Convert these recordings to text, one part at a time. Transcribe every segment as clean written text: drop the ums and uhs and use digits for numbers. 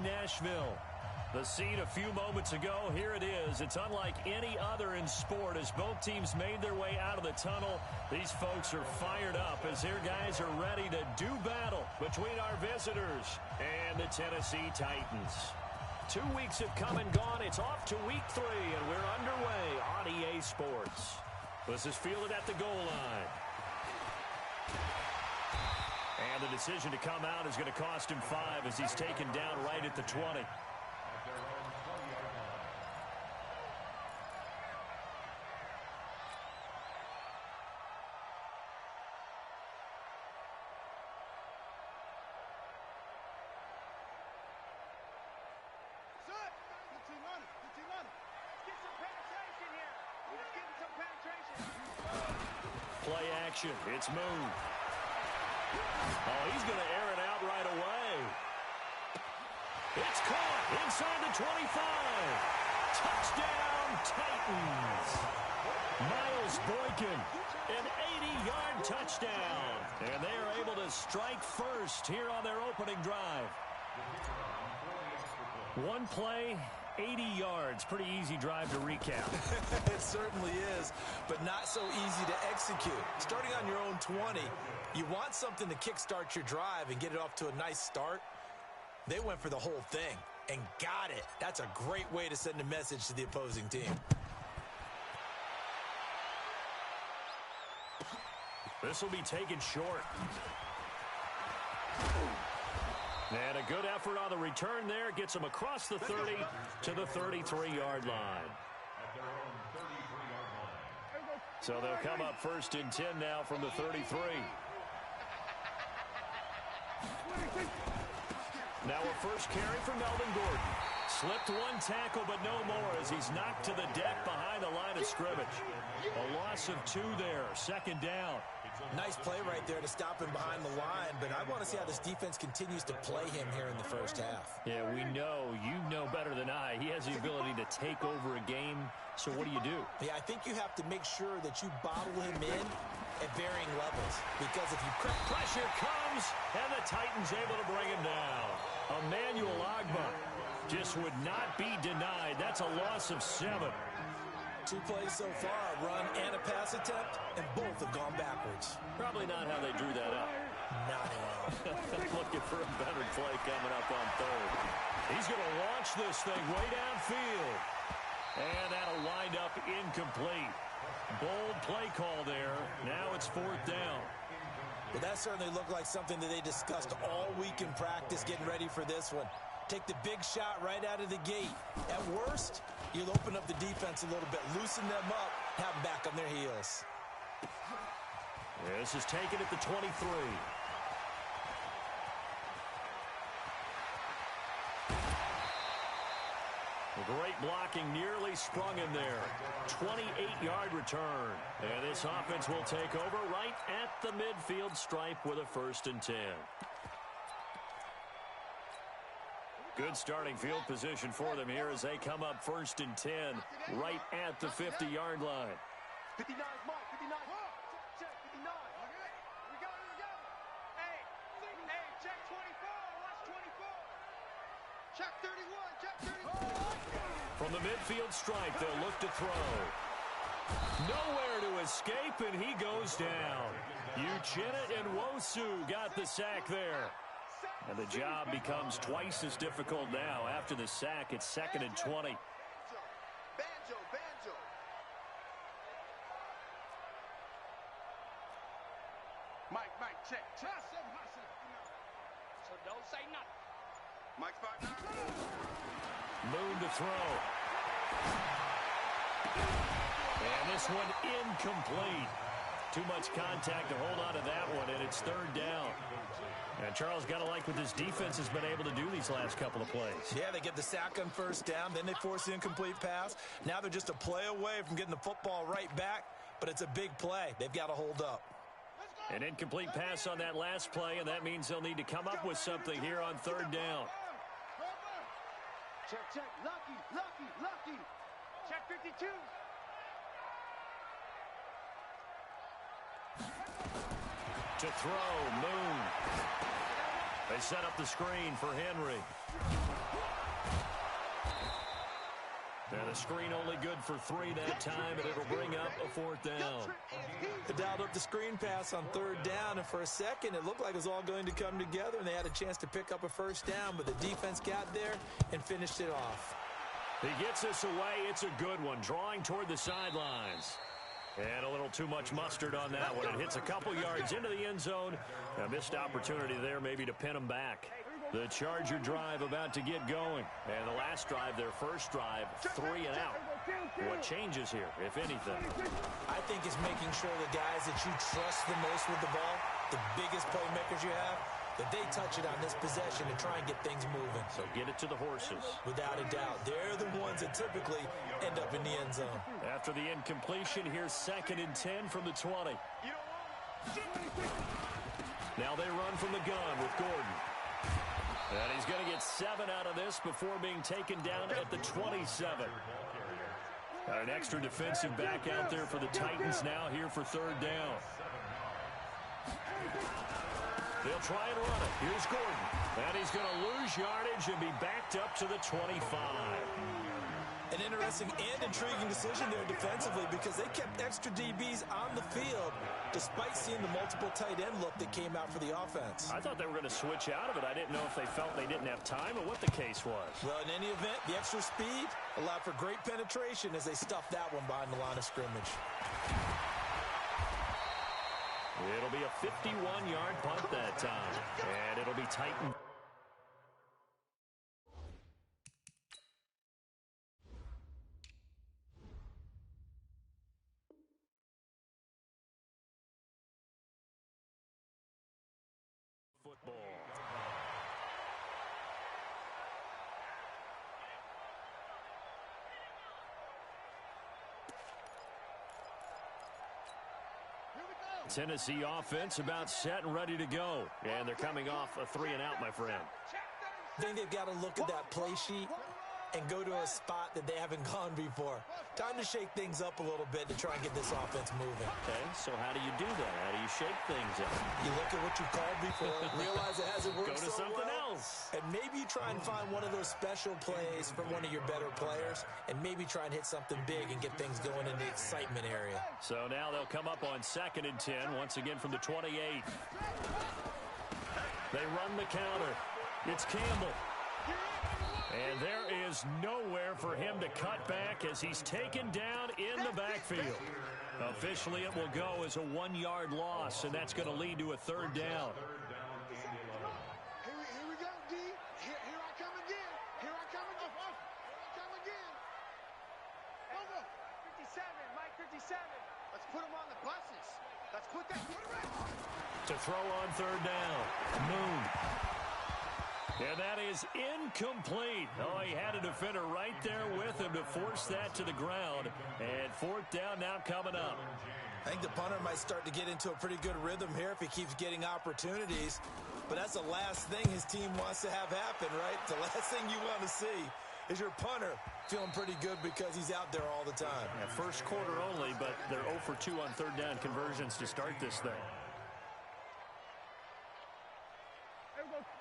in Nashville. The scene a few moments ago, here it is. It's unlike any other in sport as both teams made their way out of the tunnel. These folks are fired up as their guys are ready to do battle between our visitors and the Tennessee Titans. 2 weeks have come and gone. It's off to week 3, and we're underway on EA Sports. This is fielded at the goal line. And the decision to come out is going to cost him 5 as he's taken down right at the 20. Play action. It's moved. Oh, he's going to air it out right away. It's caught inside the 25. Touchdown, Titans. Miles Boykin, an 80-yard touchdown. And they are able to strike first here on their opening drive. One play, 80 yards. Pretty easy drive to recap. It certainly is, but not so easy to execute. Starting on your own 20, you want something to kickstart your drive and get it off to a nice start. They went for the whole thing and got it. That's a great way to send a message to the opposing team. This will be taken short. And a good effort on the return there. Gets them across the 30 to the 33-yard line. So they'll come up first and 10 now from the 33. Now a first carry for Melvin Gordon. Slipped one tackle, but no more as he's knocked to the deck behind the line of scrimmage. A loss of 2 there. Second down. Nice play right there to stop him behind the line, but I want to see how this defense continues to play him here in the first half. Yeah, we know. You know better than I. He has the ability to take over a game. So what do you do? Yeah, I think you have to make sure that you bottle him in at varying levels. Because if you pressure comes, and the Titans able to bring him down. Emmanuel Ogbah just would not be denied. That's a loss of 7. 2 plays so far, a run and a pass attempt, and both have gone backwards. Probably not how they drew that up. Not at all. Looking for a better play coming up on 3rd. He's going to launch this thing way downfield. And that'll wind up incomplete. Bold play call there. Now it's 4th down. Well, that certainly looked like something that they discussed all week in practice getting ready for this one. Take the big shot right out of the gate. At worst, you'll open up the defense a little bit, loosen them up, have them back on their heels. This is taken at the 23. Great blocking, nearly sprung in there. 28-yard return. And this offense will take over right at the midfield stripe with a 1st and 10. Good starting field position for them here as they come up 1st and 10 right at the 50-yard line. 59, Mike, 59. Check, 59. We go. Hey, check 24. Watch 24. Check 31. Check 31. From the midfield stripe, they'll look to throw. Nowhere to escape, and he goes down. Uchenna and Wosu got the sack there. And the job becomes twice as difficult now. After the sack, it's 2nd and 20. Banjo. Mike, check. So don't say nothing. Mike, spot now. Moon to throw. And this one incomplete. Too much contact to hold on to that one, and it's 3rd down. And Charles, got to like what this defense has been able to do these last couple of plays. Yeah, they get the sack on 1st down, then they force the incomplete pass. Now they're just a play away from getting the football right back, but it's a big play. They've got to hold up. An incomplete pass on that last play, and that means they'll need to come up with something here on 3rd down. Check. Lucky. Check 52. To throw, Moon. They set up the screen for Henry. screen only good for 3 that time, and it'll bring up a 4th down. They dialed up the screen pass on 3rd down, and for a second it looked like it was all going to come together, and they had a chance to pick up a 1st down, but the defense got there and finished it off. He gets this away. It's a good one, drawing toward the sidelines. And a little too much mustard on that one. It hits a couple yards into the end zone. A missed opportunity there maybe to pin him back. The Charger drive about to get going. And the last drive, their first drive, 3 and out. What changes here, if anything? I think it's making sure the guys that you trust the most with the ball, the biggest playmakers you have, that they touch it on this possession to try and get things moving. So get it to the horses. Without a doubt. They're the ones that typically end up in the end zone. After the incompletion, here's 2nd and 10 from the 20. Now they run from the gun with Gordon. And he's going to get 7 out of this before being taken down at the 27. Got an extra defensive back out there for the Titans now here for 3rd down. They'll try and run it. Here's Gordon. And he's going to lose yardage and be backed up to the 25. An interesting and intriguing decision there defensively because they kept extra DBs on the field despite seeing the multiple tight end look that came out for the offense. I thought they were going to switch out of it. I didn't know if they felt they didn't have time or what the case was. Well, in any event, the extra speed allowed for great penetration as they stuffed that one behind the line of scrimmage. It'll be a 51-yard punt that time, and it'll be Titan. Football. Tennessee offense about set and ready to go. And they're coming off a 3 and out, my friend. I think they've got to look at that play sheet and go to a spot that they haven't gone before. Time to shake things up a little bit to try and get this offense moving. Okay, so how do you do that? How do you shake things up? You look at what you called before, realize it hasn't worked so well. Go to something else. And maybe you try and find one of those special plays from one of your better players, and maybe try and hit something big and get things going in the excitement area. So now they'll come up on 2nd and 10, once again from the 28. They run the counter. It's Campbell. And there is nowhere for him to cut back as he's taken down in the backfield. Officially, it will go as a 1-yard loss, and that's going to lead to a 3rd down. Here we go, D. Here I come again. Here I come again. Here I come again. Go. 57, Mike 57. Let's put him on the buses. Let's put that. To throw on 3rd down. Moon. And that is incomplete. Oh, he had a defender right there with him to force that to the ground. And 4th down now coming up. I think the punter might start to get into a pretty good rhythm here if he keeps getting opportunities. But that's the last thing his team wants to have happen, right? The last thing you want to see is your punter feeling pretty good because he's out there all the time. Yeah, first quarter only, but they're 0 for 2 on 3rd down conversions to start this thing.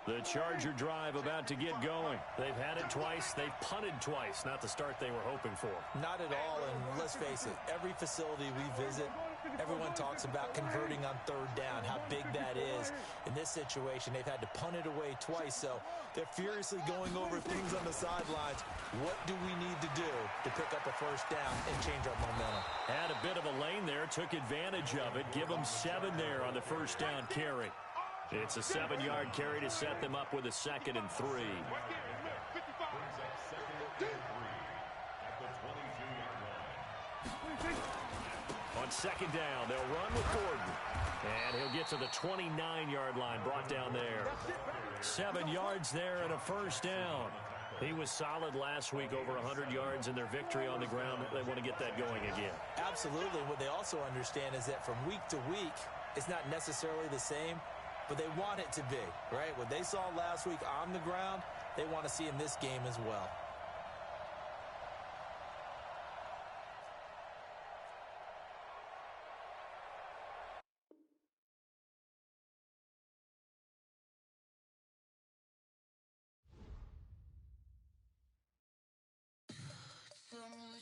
The Charger drive about to get going. They've had it twice. They've punted twice. Not the start they were hoping for. Not at all, and let's face it, every facility we visit, everyone talks about converting on 3rd down, how big that is. In this situation, they've had to punt it away twice, so they're furiously going over things on the sidelines. What do we need to do to pick up a 1st down and change our momentum? Had a bit of a lane there, took advantage of it. Give them 7 there on the 1st down carry. It's a 7-yard carry to set them up with a 2nd and 3. On 2nd down, they'll run with Gordon. And he'll get to the 29-yard line, brought down there. 7 yards there and a 1st down. He was solid last week, over 100 yards in their victory on the ground. They want to get that going again. Absolutely. What they also understand is that from week to week, it's not necessarily the same, but they want it to be, right? What they saw last week on the ground, they want to see in this game as well. Don't really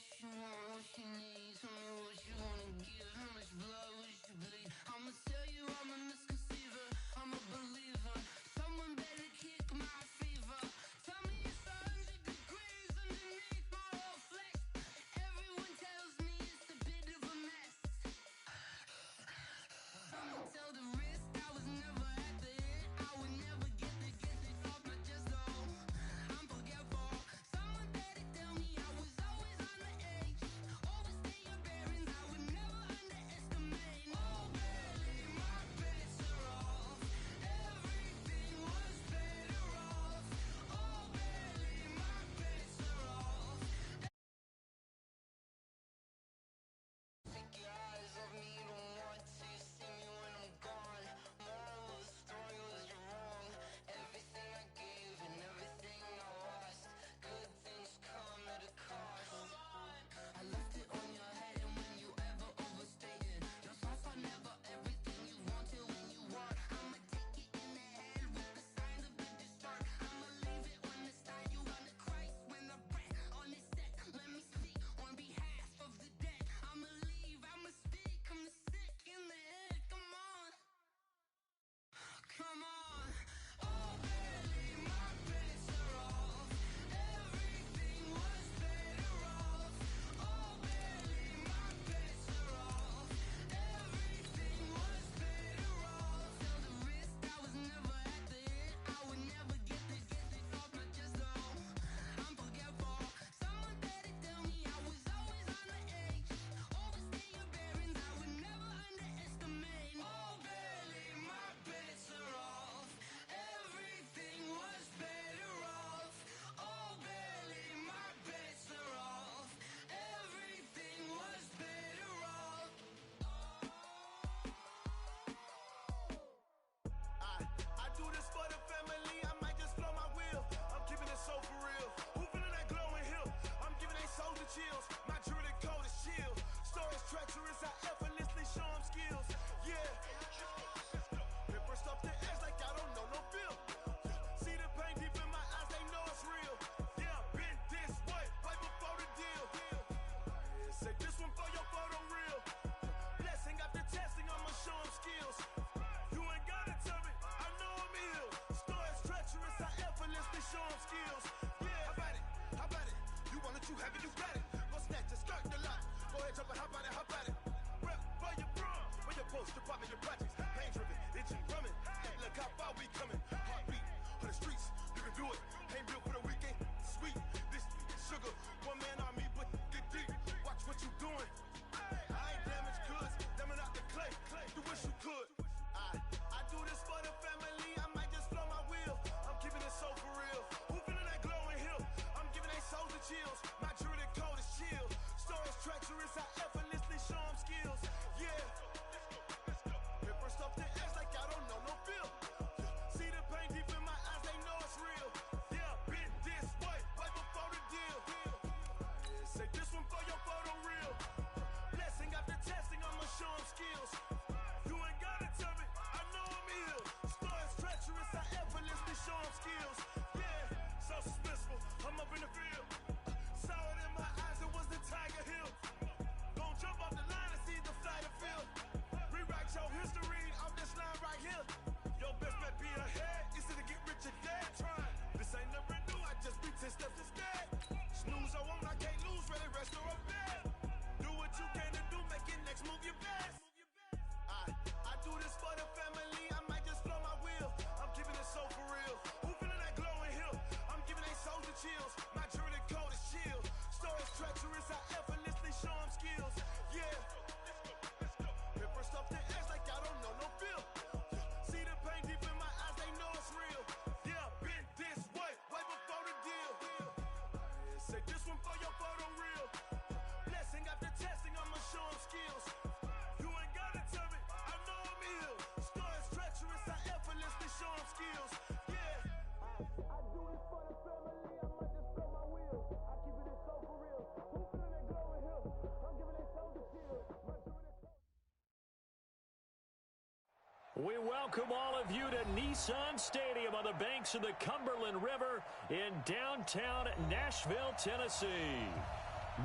We welcome all of you to Nissan Stadium on the banks of the Cumberland River in downtown Nashville, Tennessee.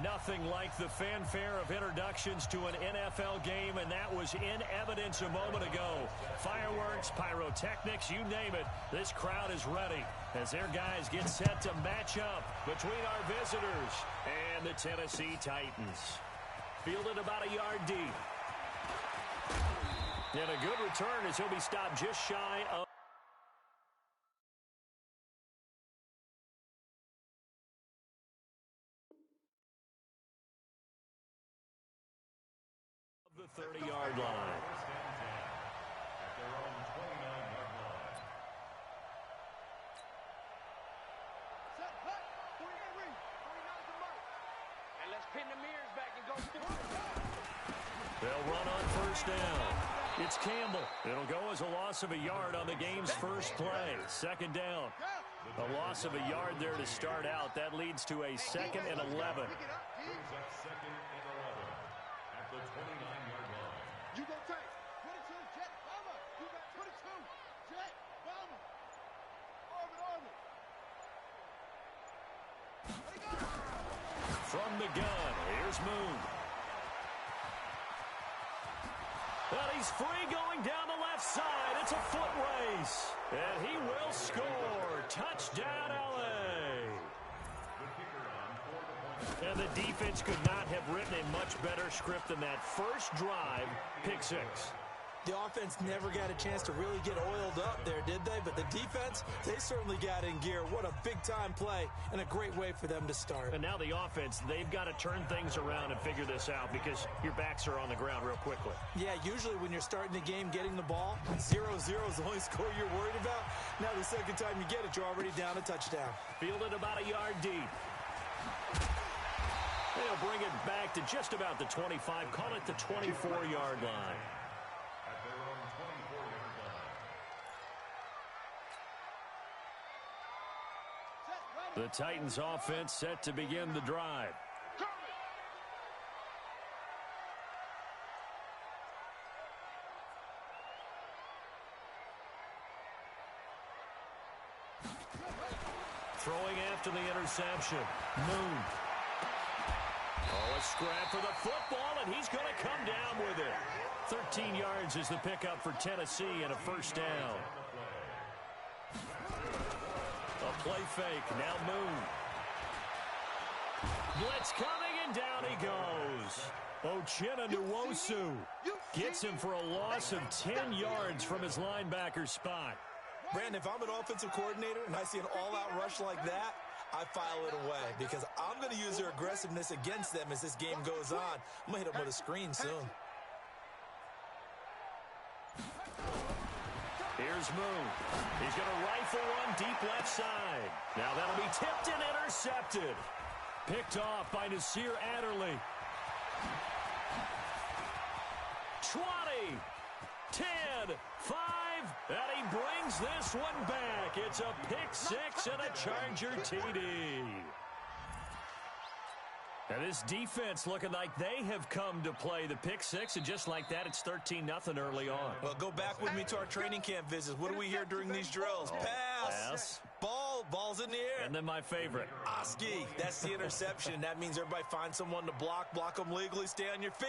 Nothing like the fanfare of introductions to an NFL game, and that was in evidence a moment ago. Fireworks, pyrotechnics, you name it. This crowd is ready as their guys get set to match up between our visitors and the Tennessee Titans. Fielded about a yard deep. And a good return as he'll be stopped just shy of the 30-yard line. And let's pin the mirrors back and go forward. They'll run on first down. It's Campbell. It'll go as a loss of a yard on the game's first play. Second down. A loss of a yard there to start out. That leads to a 2nd and 11. You go take 22, jet, bomber. You got 22, jet, bomber. Orbit. From the gun, here's Moon. And he's free going down the left side. It's a foot race. And he will score. Touchdown, L.A. And the defense could not have written a much better script than that first drive, pick 6. The offense never got a chance to really get oiled up there, did they? But the defense, they certainly got in gear. What a big-time play and a great way for them to start. And now the offense, they've got to turn things around and figure this out because your backs are on the ground real quickly. Yeah, usually when you're starting the game getting the ball, 0-0 is the only score you're worried about. Now the second time you get it, you're already down a touchdown. Fielded about a yard deep. They'll bring it back to just about the 25. Call it the 24-yard line. The Titans offense set to begin the drive. Throwing after the interception. Moon. Oh, a scrap for the football, and he's going to come down with it. 13 yards is the pickup for Tennessee and a first down. A play fake. Now Moon. Blitz coming, and down he goes. Uchenna Nwosu gets him for a loss of 10 yards from his linebacker spot. Brandon, if I'm an offensive coordinator and I see an all-out rush like that, I file it away because I'm going to use their aggressiveness against them as this game goes on. I'm going to hit them with a screen soon. Here's Moon. He's going to rifle one deep left side. Now that'll be tipped and intercepted. Picked off by Nasir Adderley. 20, 10, 5, and he brings this one back. It's a pick 6 and a Charger TD. And this defense looking like they have come to play the pick 6, and just like that, it's 13-0 early on. Well, go back with me to our training camp visits. What do we hear during these drills? Pass. Ball's in the air. And then my favorite. Oski. That's the interception. That means everybody find someone to block them legally, stay on your feet.